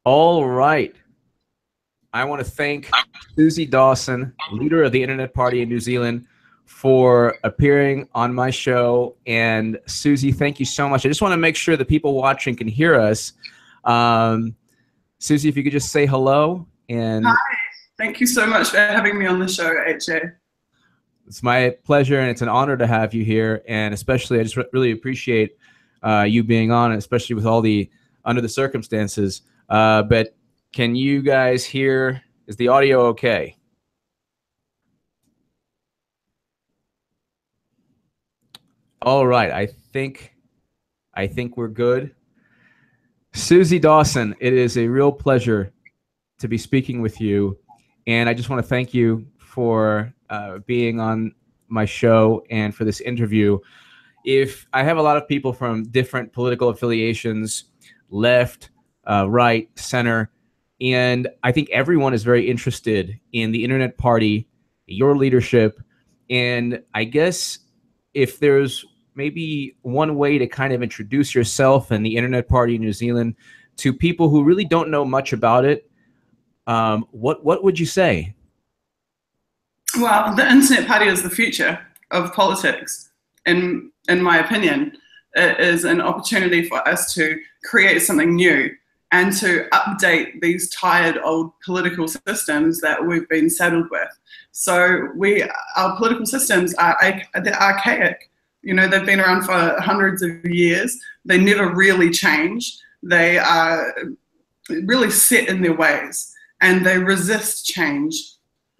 All right. I want to thank Susie Dawson, leader of the Internet Party in New Zealand, for appearing on my show. And Susie, thank you so much. I just want to make sure the people watching can hear us. Susie, if you could just say hello. And Hi, thank you so much for having me on the show, HA. it's my pleasure, and it's an honor to have you here. And especially, I just really appreciate you being on, especially with all the under the circumstances. But can you guys hear? Is the audio okay? All right. I think we're good. Susie Dawson, it is a real pleasure to be speaking with you, and I just want to thank you for being on my show and for this interview. If I have a lot of people from different political affiliations, left, right, center, and I think everyone is very interested in the Internet Party, your leadership, and I guess if there's maybe one way to kind of introduce yourself and the Internet Party in New Zealand to people who really don't know much about it, what would you say? Well, the Internet Party is the future of politics, in my opinion. It is an opportunity for us to create something new and to update these tired old political systems that we've been saddled with. So our political systems they're archaic. You know, they've been around for hundreds of years. They never really change. They are really set in their ways, and they resist change,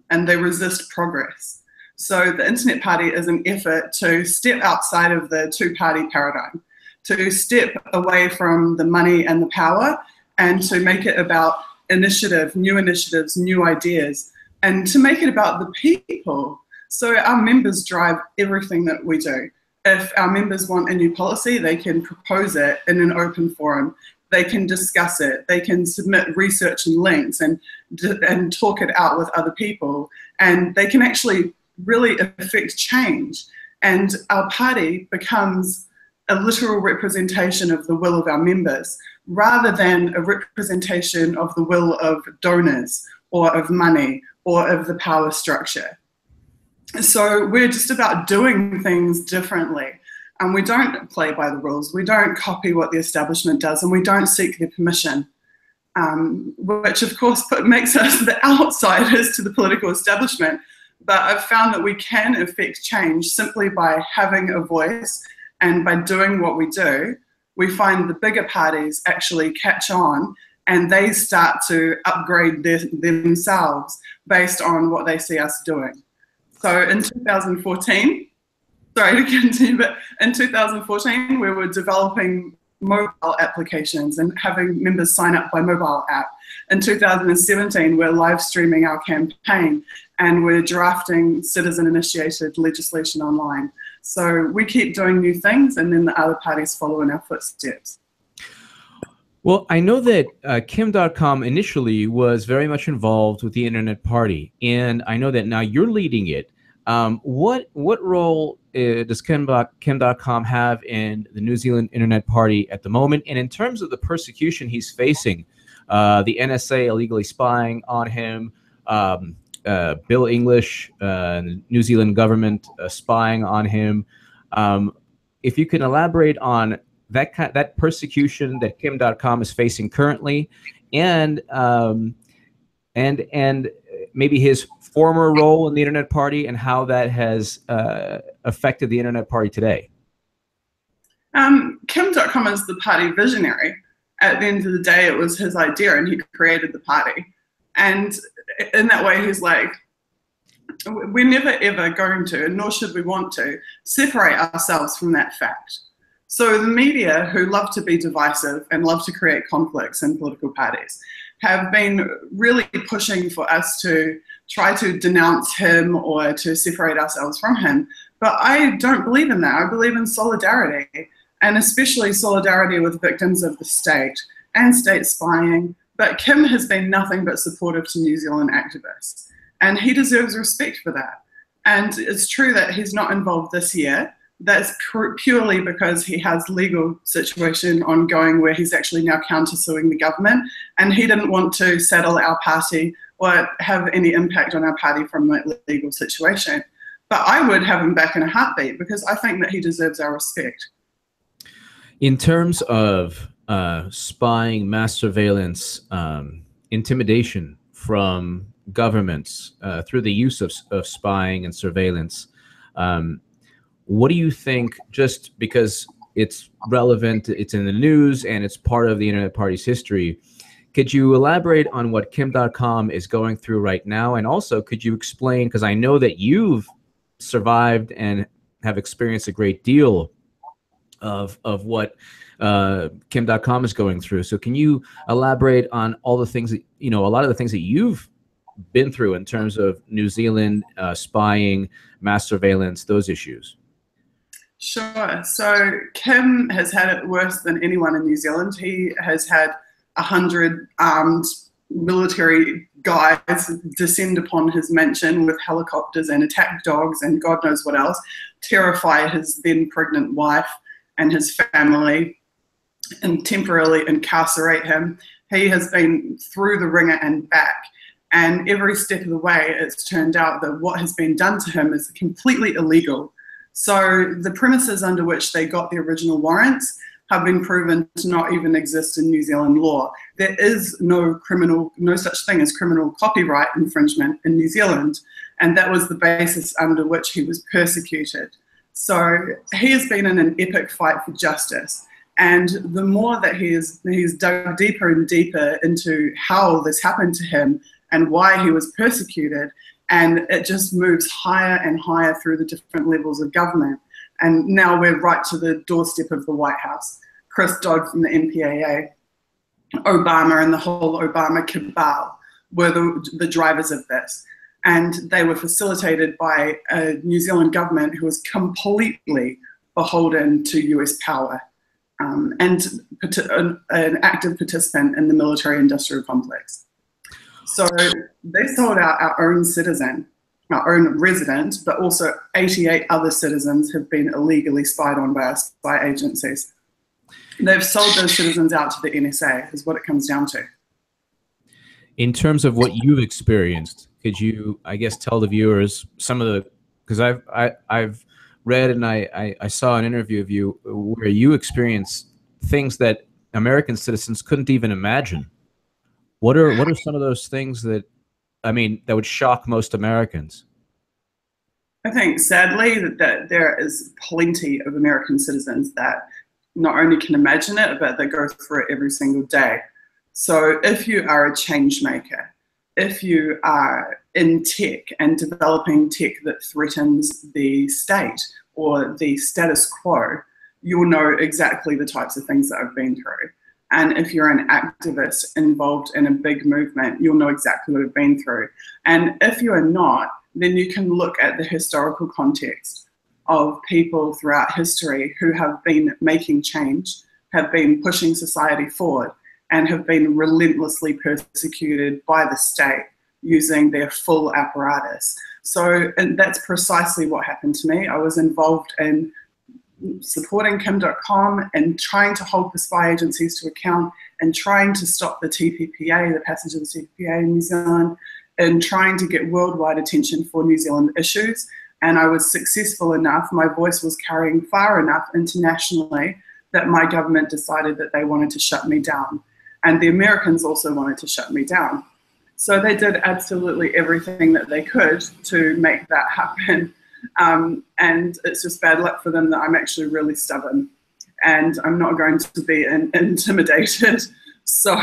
and they resist progress. So the Internet Party is an effort to step outside of the two-party paradigm, to step away from the money and the power, and to make it about initiatives, new ideas, and to make it about the people. So our members drive everything that we do. If our members want a new policy, they can propose it in an open forum. They can discuss it. They can submit research and links and talk it out with other people. And they can actually really affect change. And our party becomes a literal representation of the will of our members, rather than a representation of the will of donors or of money or of the power structure. So we're just about doing things differently. And we don't play by the rules. We don't copy what the establishment does, and we don't seek their permission, which of course makes us the outsiders to the political establishment. But I've found that we can affect change simply by having a voice, and by doing what we do. We find the bigger parties actually catch on, and they start to upgrade themselves based on what they see us doing. So in 2014, sorry to continue, but in 2014, we were developing mobile applications and having members sign up by mobile app. In 2017, we're live streaming our campaign, and we're drafting citizen-initiated legislation online. So we keep doing new things, and then the other parties follow in our footsteps. Well, I know that Kim.com initially was very much involved with the Internet Party, and I know that now you're leading it. What role does Kim.com have in the New Zealand Internet Party at the moment? And in terms of the persecution he's facing, the NSA illegally spying on him, Bill English, New Zealand government spying on him. If you can elaborate on that persecution that Kim.com is facing currently, and maybe his former role in the Internet Party and how that has affected the Internet Party today. Kim.com is the party visionary. At the end of the day, it was his idea, and he created the party. And in that way, he's like, we're never ever going to, nor should we want to, separate ourselves from that fact. So the media, who love to be divisive and love to create conflicts in political parties, have been really pushing for us to try to denounce him or to separate ourselves from him. But I don't believe in that. I believe in solidarity, and especially solidarity with victims of the state and state spying. But Kim has been nothing but supportive to New Zealand activists, and he deserves respect for that. And it's true that he's not involved this year, that's purely because he has legal situation ongoing where he's actually now countersuing the government, and he didn't want to saddle our party or have any impact on our party from that legal situation. But I would have him back in a heartbeat because I think that he deserves our respect. In terms of spying, mass surveillance, intimidation from governments through the use of spying and surveillance, what do you think, just because it's relevant, it's in the news, and it's part of the Internet Party's history, could you elaborate on what Kim.com is going through right now? And also, could you explain, because I know that you've survived and have experienced a great deal of what Kim.com is going through. So can you elaborate on all the things that, a lot of the things that you've been through in terms of New Zealand, spying, mass surveillance, those issues? Sure. So Kim has had it worse than anyone in New Zealand. He has had 100 armed military guys descend upon his mansion with helicopters and attack dogs and God knows what else, terrify his then pregnant wife and his family, and temporarily incarcerate him. He has been through the ringer and back. And every step of the way, it's turned out that what has been done to him is completely illegal. So the premises under which they got the original warrants have been proven to not even exist in New Zealand law. There is no such thing as criminal copyright infringement in New Zealand. And that was the basis under which he was persecuted. So he has been in an epic fight for justice. And the more that he's dug deeper and deeper into how this happened to him and why he was persecuted, and it just moves higher and higher through the different levels of government. And now we're right to the doorstep of the White House. Chris Dodd from the MPAA, Obama and the whole Obama cabal were the drivers of this. And they were facilitated by a New Zealand government who was completely beholden to US power. And an active participant in the military-industrial complex. So they sold out our own citizen, our own resident, but also 88 other citizens have been illegally spied on by our spy agencies. They've sold those citizens out to the NSA, is what it comes down to. In terms of what you've experienced, could you, I guess, tell the viewers some of the, because I've read and I saw an interview of you where you experienced things that American citizens couldn't even imagine. What are some of those things that, that would shock most Americans? I think, sadly, that there is plenty of American citizens that not only can imagine it, but they go through it every single day. So if you are a change maker, if you are in tech and developing tech that threatens the state or the status quo, you'll know exactly the types of things that I've been through. And if you're an activist involved in a big movement, you'll know exactly what I've been through. And if you are not, then you can look at the historical context of people throughout history who have been making change, have been pushing society forward, and have been relentlessly persecuted by the state using their full apparatus. So, and that's precisely what happened to me. I was involved in supporting Kim.com and trying to hold the spy agencies to account and trying to stop the TPPA, the passage of the TPPA in New Zealand, and trying to get worldwide attention for New Zealand issues. And I was successful enough, my voice was carrying far enough internationally that my government decided that they wanted to shut me down. And the Americans also wanted to shut me down. So they did absolutely everything that they could to make that happen. And it's just bad luck for them that I'm actually really stubborn and I'm not going to be intimidated. So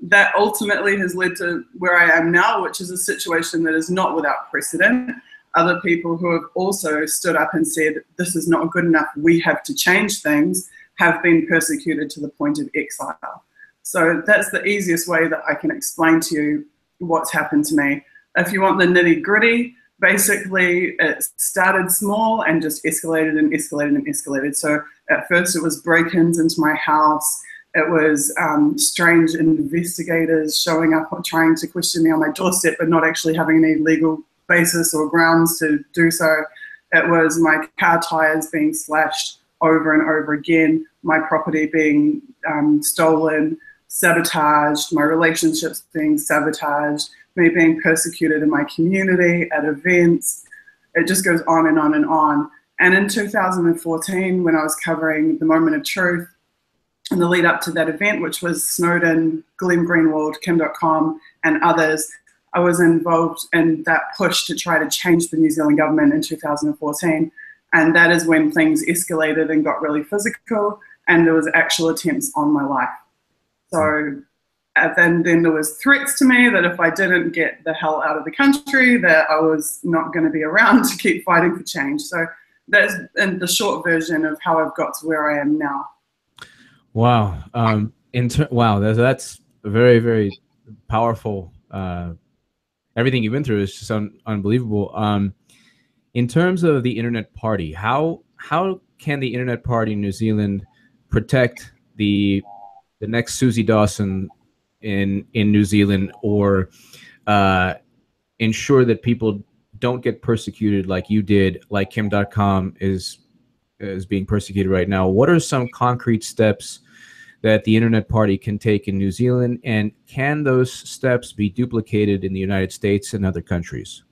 that ultimately has led to where I am now, which is a situation that is not without precedent. Other people who have also stood up and said, this is not good enough, we have to change things, have been persecuted to the point of exile. So that's the easiest way that I can explain to you what's happened to me. If you want the nitty gritty, basically it started small and just escalated and escalated and escalated. So at first it was break-ins into my house. It was strange investigators showing up trying to question me on my doorstep but not actually having any legal basis or grounds to do so. It was my car tires being slashed over and over again, my property being stolen, sabotaged, my relationships being sabotaged, me being persecuted in my community, at events. It just goes on and on and on. And in 2014, when I was covering the Moment of Truth and the lead up to that event, which was Snowden, Glenn Greenwald, Kim.com, and others, I was involved in that push to try to change the New Zealand government in 2014. And that is when things escalated and got really physical, and there was actual attempts on my life. So then there was threats to me that if I didn't get the hell out of the country, that I was not going to be around to keep fighting for change. So that's in the short version of how I've got to where I am now. Wow. Wow, that's very, very powerful. Everything you've been through is just unbelievable. In terms of the Internet Party, how can the Internet Party in New Zealand protect the next SUZIE Dawson in New Zealand, or ensure that people don't get persecuted like you did, like Kim.com is being persecuted right now? What are some concrete steps that the Internet Party can take in New Zealand, and can those steps be duplicated in the United States and other countries?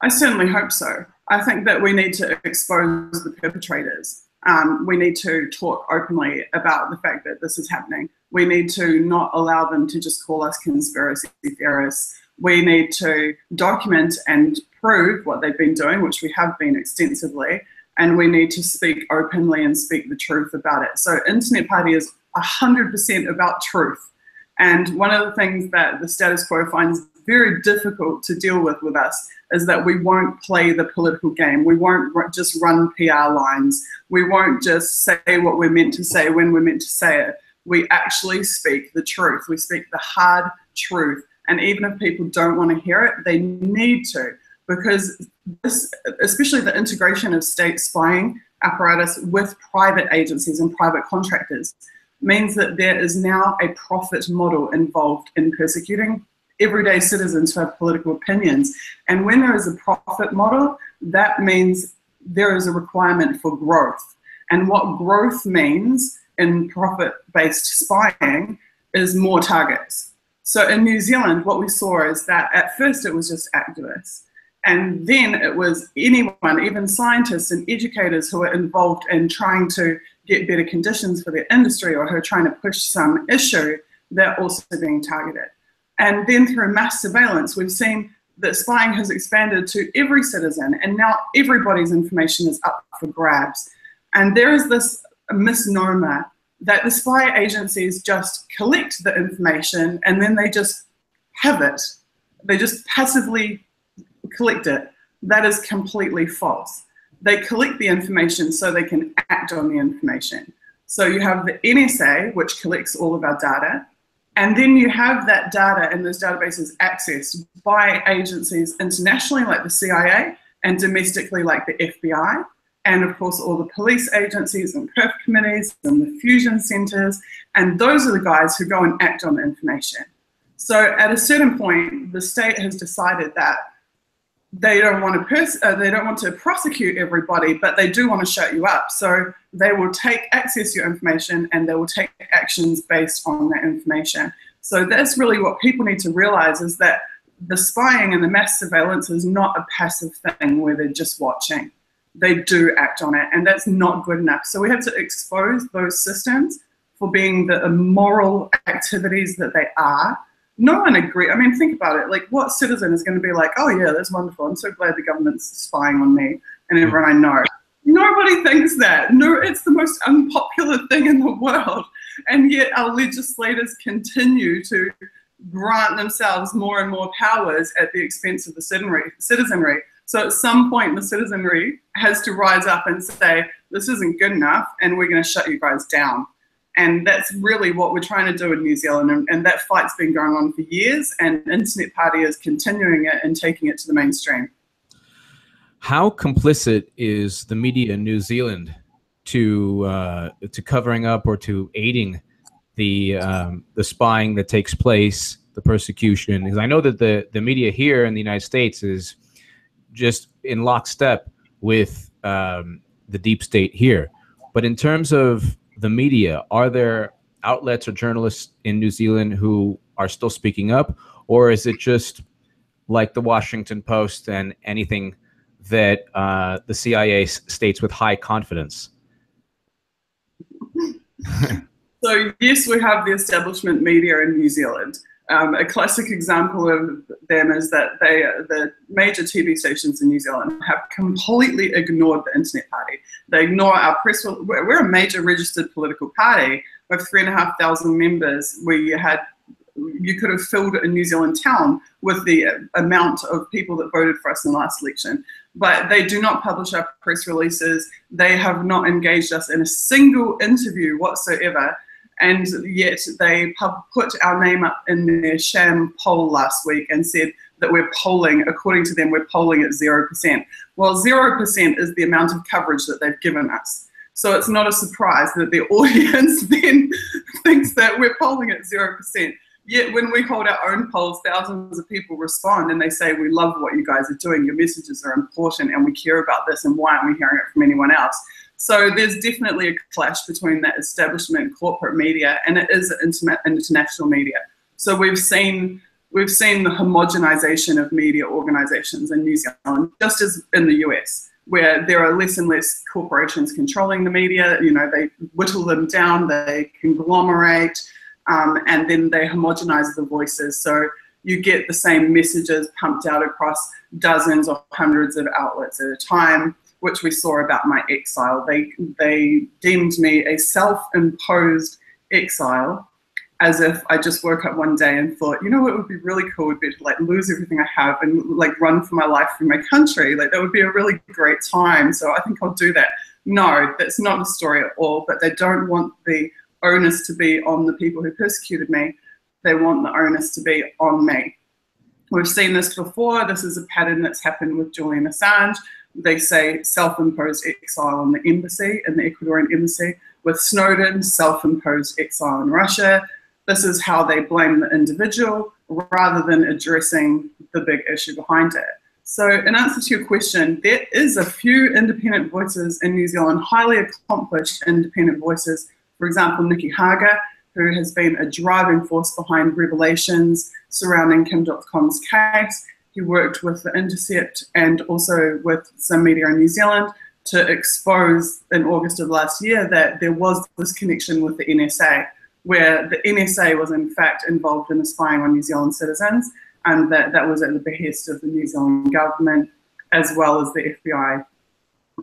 I certainly hope so. I think that we need to expose the perpetrators. We need to talk openly about the fact that this is happening. We need to not allow them to just call us conspiracy theorists. We need to document and prove what they've been doing, which we have been extensively, and we need to speak openly and speak the truth about it. So Internet Party is 100% about truth. And one of the things that the status quo finds very difficult to deal with us is that we won't play the political game. We won't just run PR lines. We won't just say what we're meant to say when we're meant to say it. We actually speak the truth. We speak the hard truth. And even if people don't want to hear it, they need to, because this, especially the integration of state spying apparatus with private agencies and private contractors, means that there is now a profit model involved in persecuting everyday citizens who have political opinions. And when there is a profit model, that means there is a requirement for growth. And what growth means in profit-based spying is more targets. So in New Zealand, what we saw is that at first it was just activists. And then it was anyone, even scientists and educators who are involved in trying to get better conditions for their industry, or who are trying to push some issue, they're also being targeted. And then through mass surveillance, we've seen that spying has expanded to every citizen, and now everybody's information is up for grabs. And there is this misnomer that the spy agencies just collect the information and then they just have it. They just passively collect it. That is completely false. They collect the information so they can act on the information. So you have the NSA, which collects all of our data, and then you have that data and those databases accessed by agencies internationally like the CIA, and domestically like the FBI, and of course all the police agencies and perf committees and the fusion centers, and those are the guys who go and act on the information. So at a certain point, the state has decided that they don't want to prosecute everybody, but they do want to shut you up. So they will access your information, and they will take actions based on that information. So that's really what people need to realize, is that the spying and the mass surveillance is not a passive thing where they're just watching. They do act on it, and that's not good enough. So we have to expose those systems for being the immoral activities that they are. No one agrees. I mean, think about it. Like, what citizen is going to be like, oh yeah, that's wonderful, I'm so glad the government's spying on me and everyone I know? Nobody thinks that. No, it's the most unpopular thing in the world. And yet our legislators continue to grant themselves more and more powers at the expense of the citizenry. So at some point, the citizenry has to rise up and say, this isn't good enough, and we're going to shut you guys down. And that's really what we're trying to do in New Zealand. And that fight's been going on for years, and Internet Party is continuing it and taking it to the mainstream. How complicit is the media in New Zealand to covering up or to aiding the spying that takes place, the persecution? Because I know that the media here in the United States is just in lockstep with the deep state here. But in terms of the media, are there outlets or journalists in New Zealand who are still speaking up, or is it just like the Washington Post and anything that the CIA states with high confidence? So yes, we have the establishment media in New Zealand. A classic example of them is that the major TV stations in New Zealand have completely ignored the Internet Party. They ignore our press. We're a major registered political party with 3,500 members, where you could have filled a New Zealand town with the amount of people that voted for us in the last election. But they do not publish our press releases. They have not engaged us in a single interview whatsoever. And yet they put our name up in their sham poll last week and said that we're polling, according to them, we're polling at 0%. Well, 0% is the amount of coverage that they've given us. So it's not a surprise that the audience then thinks that we're polling at 0%. Yet when we hold our own polls, thousands of people respond and they say, we love what you guys are doing, your messages are important and we care about this, and why aren't we hearing it from anyone else? So there's definitely a clash between that establishment corporate media and it is international media. So we've seen the homogenization of media organizations in New Zealand, just as in the US, where there are less and less corporations controlling the media. You know, they whittle them down, they conglomerate, and then they homogenize the voices. So you get the same messages pumped out across dozens or hundreds of outlets at a time, which we saw about my exile. They deemed me a self-imposed exile, as if I just woke up one day and thought, you know what would be really cool would be to like lose everything I have and like run for my life through my country. Like that would be a really great time. So I think I'll do that. No, that's not the story at all. But they don't want the onus to be on the people who persecuted me. They want the onus to be on me. We've seen this before. This is a pattern that's happened with Julian Assange. They say self-imposed exile in the embassy, in the Ecuadorian embassy. With Snowden, self-imposed exile in Russia. This is how they blame the individual rather than addressing the big issue behind it. So in answer to your question, there is a few independent voices in New Zealand, highly accomplished independent voices. For example, Nikki Haga, who has been a driving force behind revelations surrounding Kim.com's case. He worked with The Intercept and also with some media in New Zealand to expose in August of last year that there was this connection with the NSA, where the NSA was in fact involved in the spying on New Zealand citizens, and that was at the behest of the New Zealand government as well as the FBI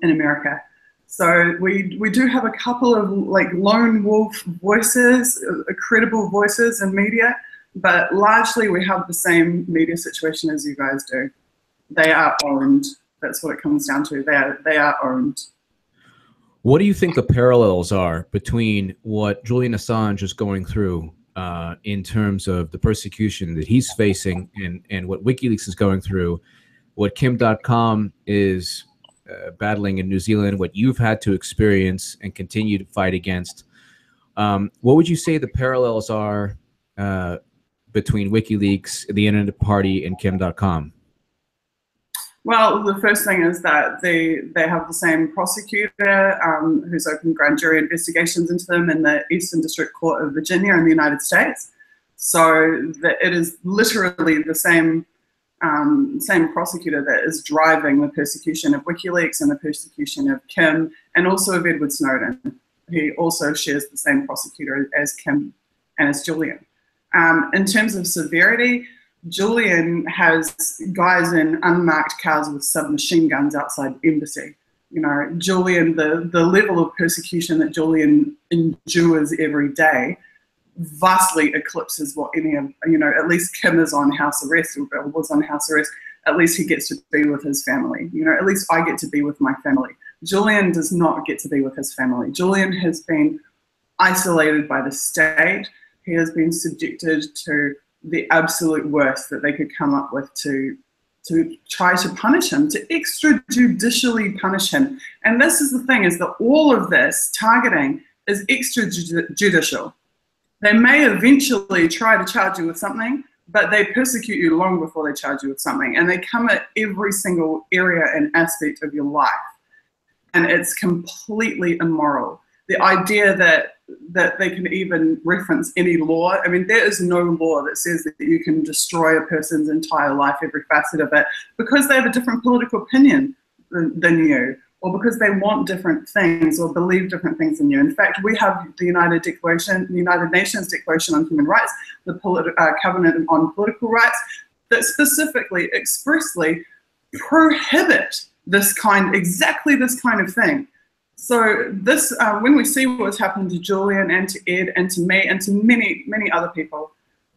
in America. So we do have a couple of like lone wolf voices, credible voices in media, but largely we have the same media situation as you guys do. They are owned. That's what it comes down to. They are owned. What do you think the parallels are between what Julian Assange is going through in terms of the persecution that he's facing and what WikiLeaks is going through, what Kim.com is battling in New Zealand, what you've had to experience and continue to fight against? What would you say the parallels are between WikiLeaks, the Internet Party, and Kim.com? Well, the first thing is that they have the same prosecutor who's opened grand jury investigations into them in the Eastern District Court of Virginia in the United States. So it is literally the same prosecutor that is driving the persecution of WikiLeaks and the persecution of Kim and also of Edward Snowden. He also shares the same prosecutor as Kim and as Julian. In terms of severity, Julian has guys in unmarked cars with submachine guns outside the embassy. You know, Julian, the level of persecution that Julian endures every day vastly eclipses what any of, you know, at least Kim is on house arrest or was on house arrest. At least he gets to be with his family. You know, at least I get to be with my family. Julian does not get to be with his family. Julian has been isolated by the state. He has been subjected to the absolute worst that they could come up with to try to punish him, to extrajudicially punish him. And this is the thing, is that all of this targeting is extrajudicial. They may eventually try to charge you with something, but they persecute you long before they charge you with something. And they come at every single area and aspect of your life. and it's completely immoral. The idea that they can even reference any law. I mean, there is no law that says that you can destroy a person's entire life, every facet of it, because they have a different political opinion than you, or because they want different things or believe different things than you. In fact, we have the United Nations Declaration on Human Rights, the Covenant on Political Rights, that specifically, expressly prohibit exactly this kind of thing. So this, when we see what's happened to Julian and to Ed and to me and to many, many other people,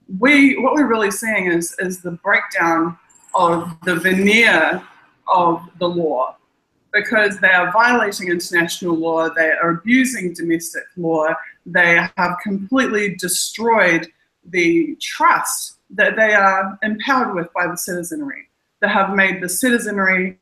what we're really seeing is the breakdown of the veneer of the law, because they are violating international law, they are abusing domestic law, they have completely destroyed the trust that they are empowered with by the citizenry. They have made the citizenry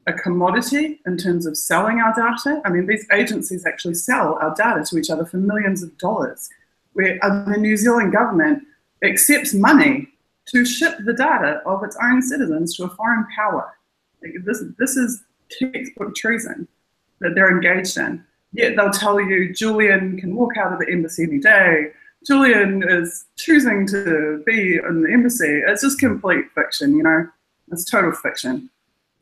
a commodity in terms of selling our data. I mean, these agencies actually sell our data to each other for millions of dollars, where the New Zealand government accepts money to ship the data of its own citizens to a foreign power. This is textbook treason that they're engaged in. Yet they'll tell you Julian can walk out of the embassy any day. Julian is choosing to be in the embassy. It's just complete fiction, you know? It's total fiction.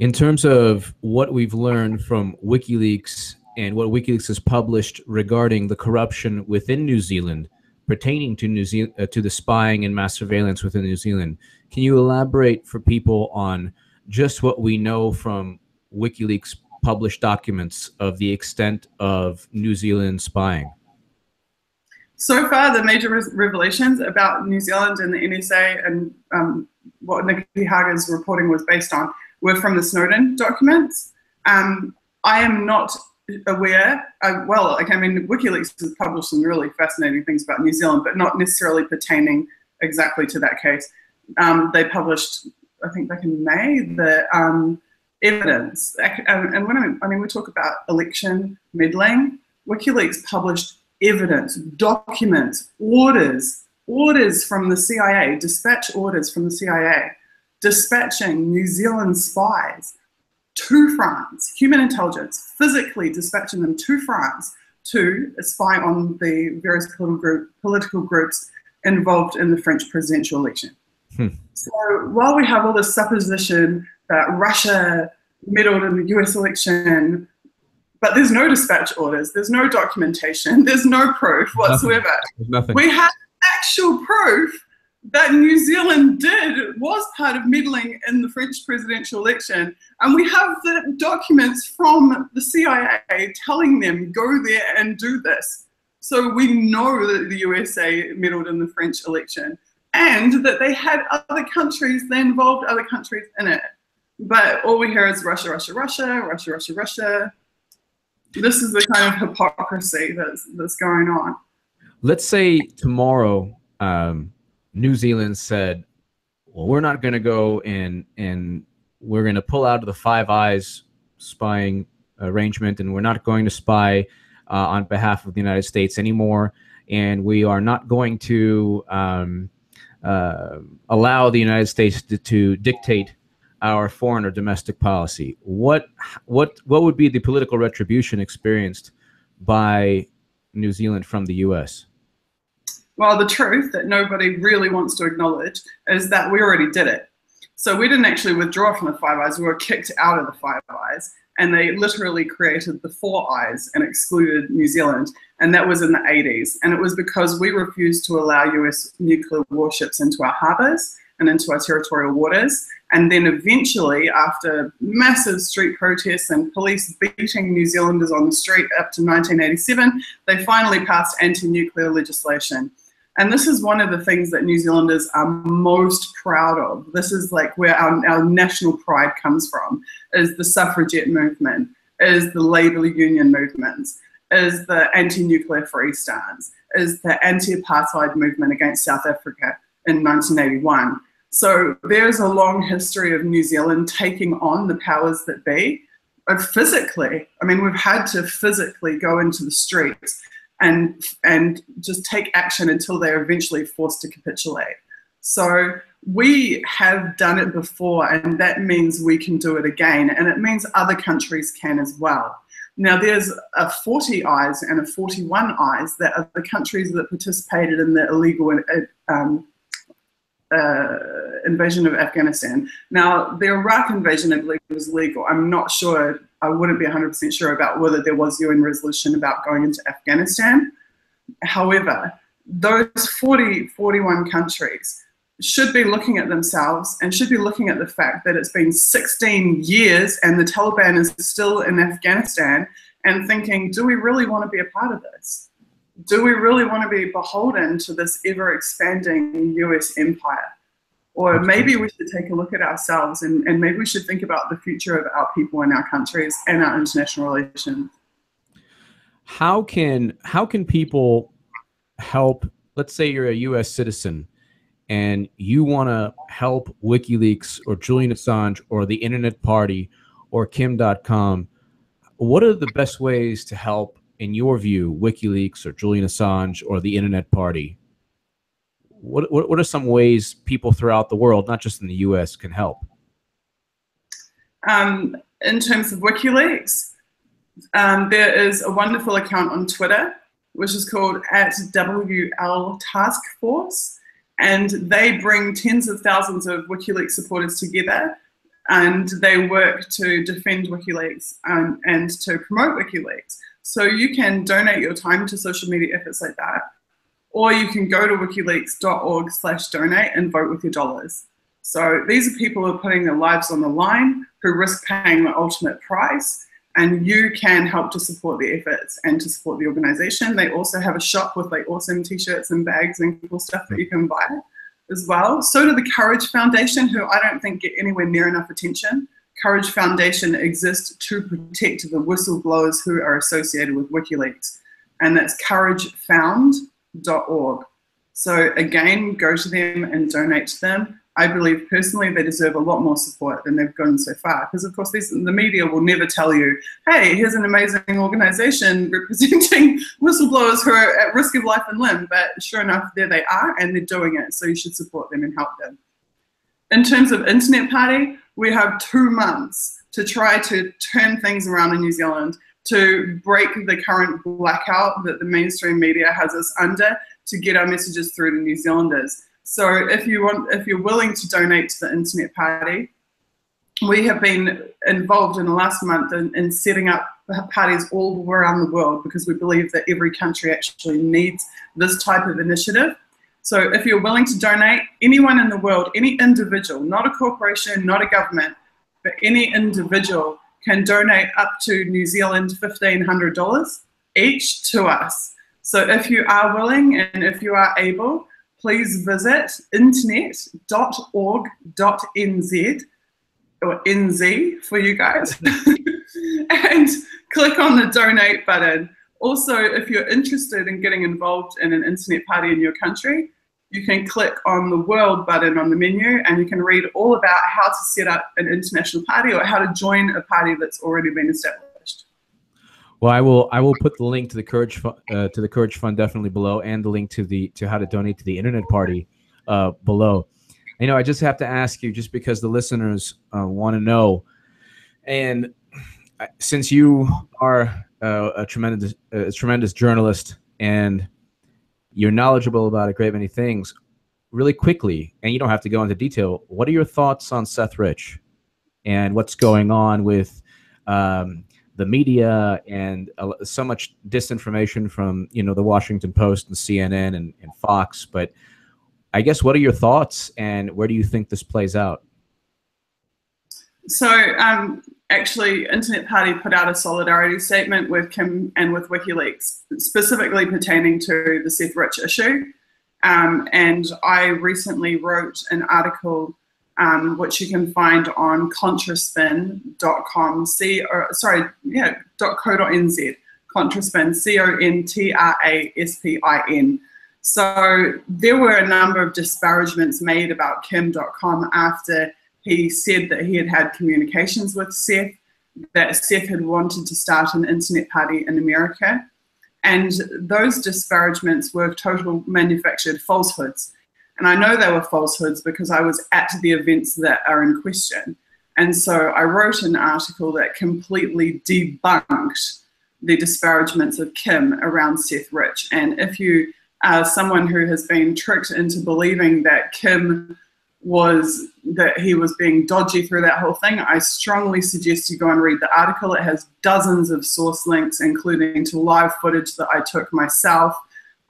In terms of what we've learned from WikiLeaks and what WikiLeaks has published regarding the corruption within New Zealand, pertaining to to the spying and mass surveillance within New Zealand, can you elaborate for people on just what we know from WikiLeaks published documents of the extent of New Zealand spying? So far, the major revelations about New Zealand and the NSA and what Nikki Haga's reporting was based on were from the Snowden documents. I am not aware, well, I mean, WikiLeaks has published some really fascinating things about New Zealand, but not necessarily pertaining exactly to that case. They published, I think back in May, the evidence. And when we talk about election meddling, WikiLeaks published evidence, documents, orders from the CIA, dispatch orders from the CIA, dispatching New Zealand spies to France, human intelligence, physically dispatching them to France to spy on the various political groups involved in the French presidential election. So while we have all this supposition that Russia meddled in the US election, but there's no dispatch orders, there's no documentation, there's no proof whatsoever. Nothing. We have actual proof that New Zealand was part of meddling in the French presidential election. And we have the documents from the CIA telling them, go there and do this. So we know that the USA meddled in the French election and that they had other countries, they involved other countries in it. But all we hear is Russia, Russia, Russia, Russia, Russia, Russia. This is the kind of hypocrisy that's going on. Let's say tomorrow, New Zealand said, well, we're not going to go and we're going to pull out of the Five Eyes spying arrangement, and we're not going to spy on behalf of the United States anymore, and we are not going to allow the United States to dictate our foreign or domestic policy. What would be the political retribution experienced by New Zealand from the U.S.? Well, the truth that nobody really wants to acknowledge is that we already did it. So we didn't actually withdraw from the Five Eyes, we were kicked out of the Five Eyes, and they literally created the Four Eyes and excluded New Zealand, and that was in the 80s. And it was because we refused to allow US nuclear warships into our harbors and into our territorial waters. And then eventually, after massive street protests and police beating New Zealanders on the street up to 1987, they finally passed anti-nuclear legislation. And this is one of the things that New Zealanders are most proud of. This is like where our national pride comes from, is the suffragette movement, is the labour union movements, is the anti-nuclear free stance, is the anti-apartheid movement against South Africa in 1981. So there's a long history of New Zealand taking on the powers that be, physically. I mean, we've had to physically go into the streets and just take action until they're eventually forced to capitulate. So we have done it before, and that means we can do it again, and it means other countries can as well. Now there's a 40 eyes and a 41 eyes that are the countries that participated in the illegal invasion of Afghanistan. Now the Iraq invasion, I believe, was legal. I'm not sure, I wouldn't be 100% sure about whether there was UN resolution about going into Afghanistan. However, those 41 countries should be looking at themselves and should be looking at the fact that it's been 16 years and the Taliban is still in Afghanistan, and thinking, do we really want to be a part of this? Do we really want to be beholden to this ever-expanding US empire? Or maybe we should take a look at ourselves and maybe we should think about the future of our people and our countries and our international relations. How can people help? Let's say you're a US citizen and you want to help WikiLeaks or Julian Assange or the Internet Party or Kim.com. What are the best ways to help, in your view, WikiLeaks or Julian Assange or the Internet Party? What are some ways people throughout the world, not just in the US, can help? In terms of WikiLeaks, there is a wonderful account on Twitter, which is called @WL Task Force. And they bring tens of thousands of WikiLeaks supporters together, and they work to defend WikiLeaks and to promote WikiLeaks. So you can donate your time to social media efforts like that, or you can go to wikileaks.org/donate and vote with your dollars. So these are people who are putting their lives on the line, who risk paying the ultimate price, and you can help to support the efforts and to support the organization. They also have a shop with like awesome t-shirts and bags and cool stuff that you can buy as well. So do the Courage Foundation, who I don't think get anywhere near enough attention. Courage Foundation exists to protect the whistleblowers who are associated with WikiLeaks, and that's couragefound.org. So again, go to them and donate to them. I believe personally they deserve a lot more support than they've gotten so far, because of course the media will never tell you, hey, here's an amazing organization representing whistleblowers who are at risk of life and limb, but sure enough, there they are and they're doing it, so you should support them and help them. In terms of Internet Party, we have 2 months to try to turn things around in New Zealand, to break the current blackout that the mainstream media has us under, to get our messages through to New Zealanders. So if you're willing to donate to the Internet Party, we have been involved in the last month in setting up parties all around the world, because we believe that every country actually needs this type of initiative. So if you're willing to donate, anyone in the world, any individual, not a corporation, not a government, but any individual can donate up to New Zealand $1,500 each to us. So if you are willing and if you are able, please visit internet.org.nz, or NZ for you guys, and click on the donate button. Also, if you're interested in getting involved in an internet party in your country, you can click on the world button on the menu and you can read all about how to set up an international party or how to join a party that's already been established. Well, I will put the link to the Courage Fund definitely below, and the link to how to donate to the Internet Party below. You know, I just have to ask you, just because the listeners want to know, and since you are a tremendous journalist and you're knowledgeable about a great many things, really quickly, and you don't have to go into detail, what are your thoughts on Seth Rich and what's going on with the media and so much disinformation from, you know, the Washington Post and CNN and Fox? But I guess, what are your thoughts and where do you think this plays out? So actually, Internet Party put out a solidarity statement with Kim and with WikiLeaks, specifically pertaining to the Seth Rich issue. And I recently wrote an article which you can find on contraspin.com, .co.nz, Contraspin, CONTRASPIN. So there were a number of disparagements made about Kim.com after he said that he had had communications with Seth, that Seth had wanted to start an internet party in America. And those disparagements were total manufactured falsehoods. And I know they were falsehoods because I was at the events that are in question. And so I wrote an article that completely debunked the disparagements of Kim around Seth Rich. And if you are someone who has been tricked into believing that he was being dodgy through that whole thing, I strongly suggest you go and read the article. It has dozens of source links, including to live footage that I took myself.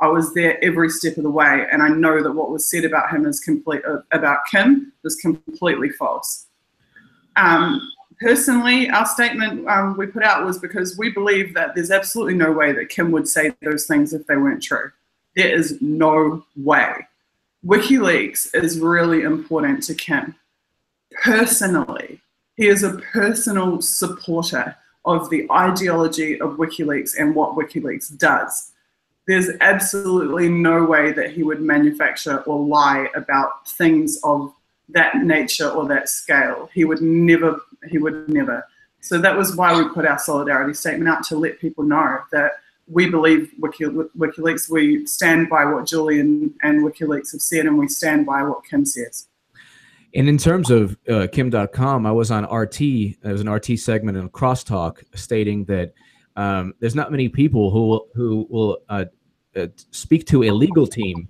I was there every step of the way, and I know that what was said about him about Kim is completely false. Personally, our statement we put out was because we believe that there's absolutely no way that Kim would say those things if they weren't true. There is no way. WikiLeaks is really important to Kim. Personally, he is a personal supporter of the ideology of WikiLeaks and what WikiLeaks does. There's absolutely no way that he would manufacture or lie about things of that nature or that scale. He would never. So that was why we put our solidarity statement out, to let people know that we believe WikiLeaks. We stand by what Julian and WikiLeaks have said, and we stand by what Kim says. And in terms of Kim.com, I was on RT. There was an RT segment in Crosstalk stating that there's not many people who will speak to a legal team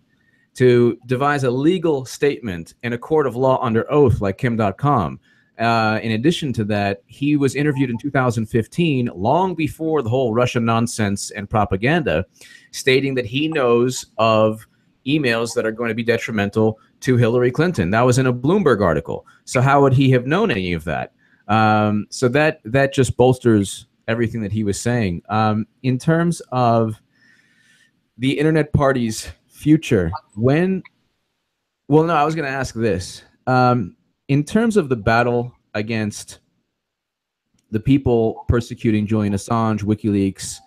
to devise a legal statement in a court of law under oath like Kim.com. In addition to that, he was interviewed in 2015, long before the whole Russian nonsense and propaganda, stating that he knows of emails that are going to be detrimental to Hillary Clinton. That was in a Bloomberg article. So how would he have known any of that? So that just bolsters everything that he was saying. In terms of the Internet Party's future, I was going to ask this. In terms of the battle against the people persecuting Julian Assange, WikiLeaks,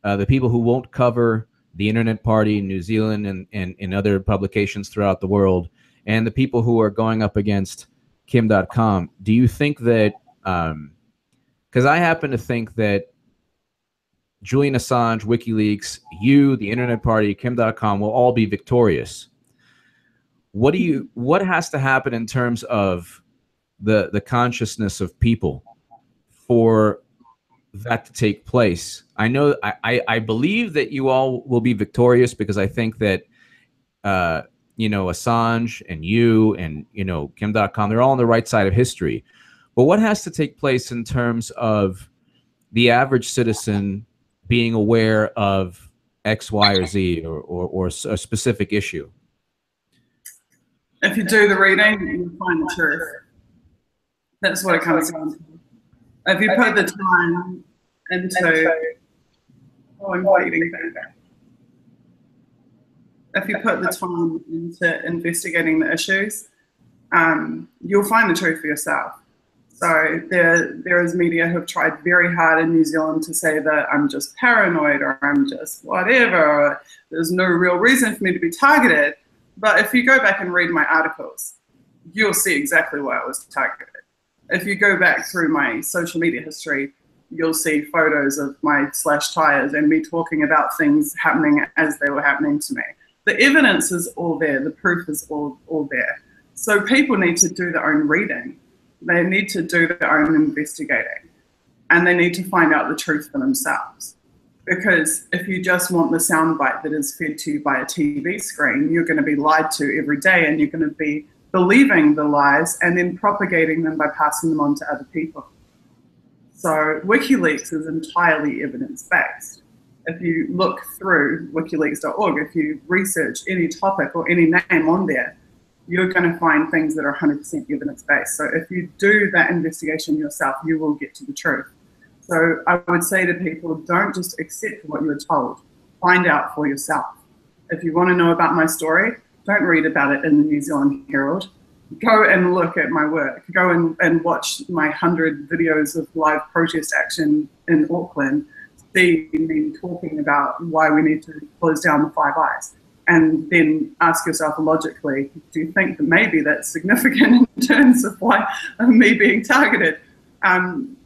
the people who won't cover the Internet Party in New Zealand and in other publications throughout the world, and the people who are going up against Kim.com, do you think that, because I happen to think that Julian Assange, WikiLeaks, you, the Internet Party, Kim.com will all be victorious. What has to happen in terms of the consciousness of people for that to take place? I know I believe that you all will be victorious, because I think that Assange and you and Kim.com, they're all on the right side of history. But what has to take place in terms of the average citizen being aware of X, Y, or Z, or a specific issue? If you do the reading, you'll find the truth. That's what it comes down to. If you put the time into, if you put the time into investigating the issues, you'll find the truth for yourself. So there is media who have tried very hard in New Zealand to say that I'm just paranoid, or I'm just whatever, or there's no real reason for me to be targeted. But if you go back and read my articles, you'll see exactly why I was targeted. If you go back through my social media history, you'll see photos of my slashed tires and me talking about things happening as they were happening to me. The evidence is all there. The proof is all there. So people need to do their own reading. They need to do their own investigating. And they need to find out the truth for themselves. Because if you just want the soundbite that is fed to you by a TV screen, you're going to be lied to every day, and you're going to be believing the lies and then propagating them by passing them on to other people. So WikiLeaks is entirely evidence-based. If you look through wikileaks.org, if you research any topic or any name on there, you're going to find things that are 100% evidence-based. So if you do that investigation yourself, you will get to the truth. So I would say to people, don't just accept what you're told. Find out for yourself. If you want to know about my story, don't read about it in the New Zealand Herald. Go and look at my work. Go and watch my 100 videos of live protest action in Auckland. See me talking about why we need to close down the Five Eyes. And then ask yourself logically, do you think that maybe that's significant in terms of why me being targeted?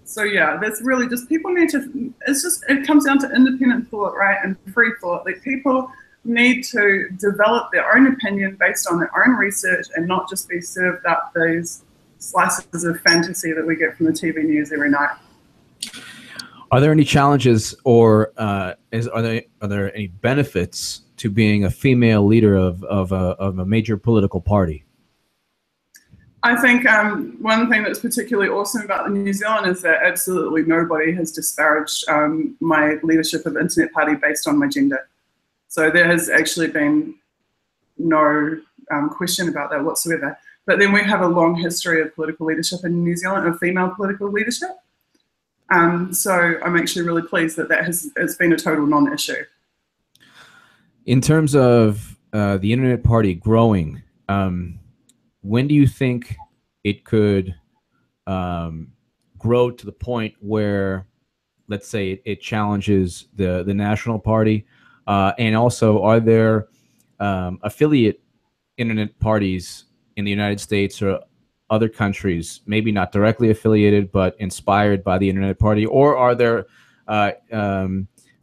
So yeah, that's really just, people need to, it comes down to independent thought, right, and free thought. Like, people need to develop their own opinion based on their own research and not just be served up those slices of fantasy that we get from the TV news every night. Are there any challenges, or are there any benefits to being a female leader of a major political party? I think one thing that's particularly awesome about New Zealand is that absolutely nobody has disparaged my leadership of the Internet Party based on my gender. So there has actually been no question about that whatsoever. But then we have a long history of political leadership in New Zealand, of female political leadership. So I'm actually really pleased that it's been a total non-issue. In terms of the Internet Party growing, when do you think it could grow to the point where, let's say, it challenges the National Party? And also, are there affiliate Internet parties in the United States or other countries, maybe not directly affiliated, but inspired by the Internet Party? Or are there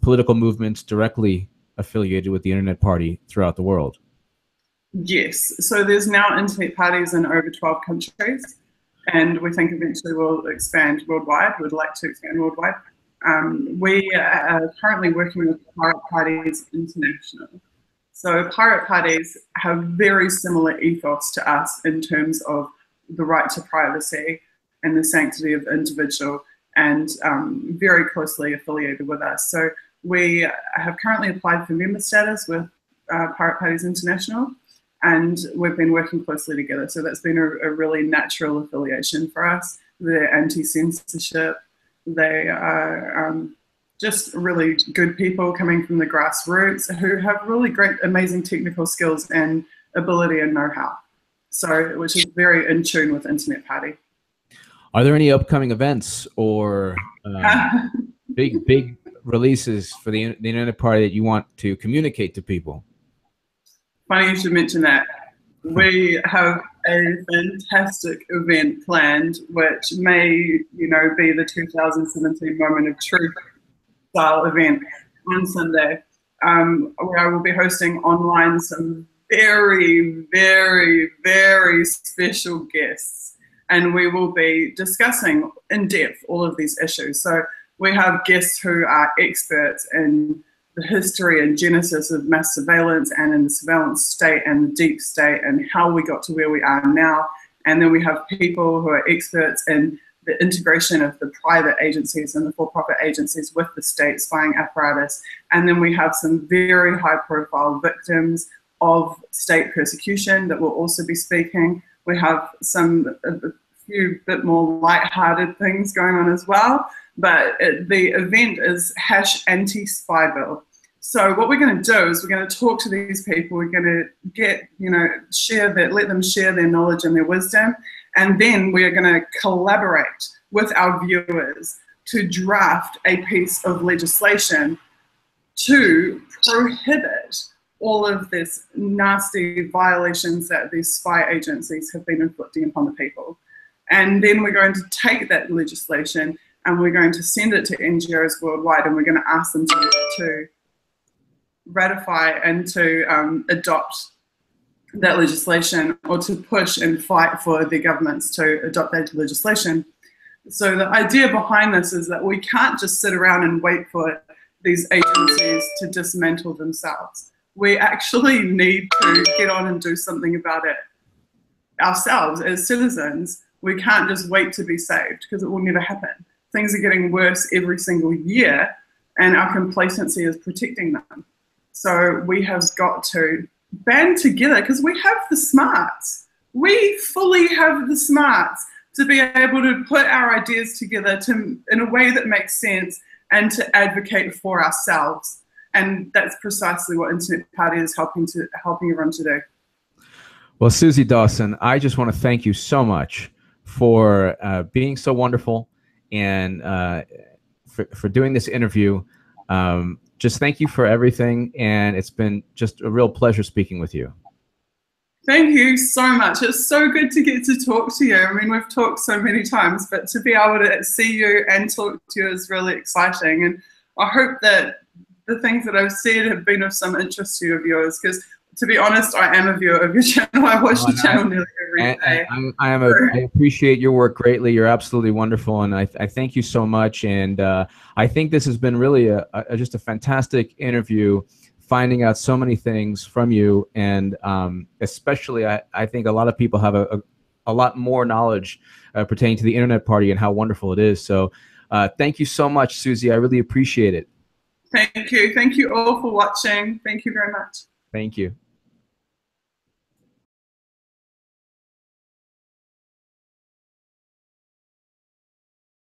political movements directly affiliated with the Internet Party throughout the world? Yes, so there's now Internet parties in over 12 countries, and we think eventually we'll expand worldwide. We'd like to expand worldwide. We are currently working with Pirate Parties International. So Pirate Parties have very similar ethos to us in terms of the right to privacy and the sanctity of the individual, and very closely affiliated with us. So we have currently applied for member status with Pirate Parties International, and we've been working closely together. So that's been a really natural affiliation for us. They're anti-censorship. They are just really good people coming from the grassroots who have really great, amazing technical skills and ability and know-how. So, which is very in tune with Internet Party. Are there any upcoming events or big releases for the Internet Party that you want to communicate to people? Funny you should mention that. We have a fantastic event planned, which may, be the 2017 Moment of Truth style event on Sunday, where I will be hosting online some very, very, very special guests, and we will be discussing in depth all of these issues. So we have guests who are experts in the history and genesis of mass surveillance and in the surveillance state and the deep state and how we got to where we are now. And then we have people who are experts in the integration of the private agencies and the for-profit agencies with the state spying apparatus. And then we have some very high-profile victims of state persecution that will also be speaking. We have a few bit more light-hearted things going on as well. But the event is #anti-spybill. So what we're going to do is we're going to talk to these people. We're going to let them share their knowledge and their wisdom, and then we are going to collaborate with our viewers to draft a piece of legislation to prohibit all of this nasty violations that these spy agencies have been inflicting upon the people. And then we're going to take that legislation and we're going to send it to NGOs worldwide, and we're going to ask them to ratify and to adopt that legislation, or to push and fight for the governments to adopt that legislation. So the idea behind this is that we can't just sit around and wait for these agencies to dismantle themselves. We actually need to get on and do something about it ourselves as citizens. We can't just wait to be saved, because it will never happen. Things are getting worse every single year, and our complacency is protecting them. So we have got to band together, because we have the smarts. We fully have the smarts to be able to put our ideas together in a way that makes sense and to advocate for ourselves. And that's precisely what Internet Party is helping everyone to do. Well, Suzie Dawson, I just want to thank you so much for being so wonderful, and for doing this interview. Just thank you for everything, and it's been just a real pleasure speaking with you. Thank you so much. It's so good to get to talk to you. I mean, we've talked so many times, but to be able to see you and talk to you is really exciting. And I hope that the things that I've said have been of some interest to you of yours, because to be honest, I am a viewer of your channel. I watch the channel nearly every day. I appreciate your work greatly. You're absolutely wonderful, and I thank you so much. And I think this has been really just a fantastic interview, finding out so many things from you, and especially I think a lot of people have a lot more knowledge pertaining to the Internet Party and how wonderful it is. So thank you so much, Suzie. I really appreciate it. Thank you. Thank you all for watching. Thank you very much. Thank you.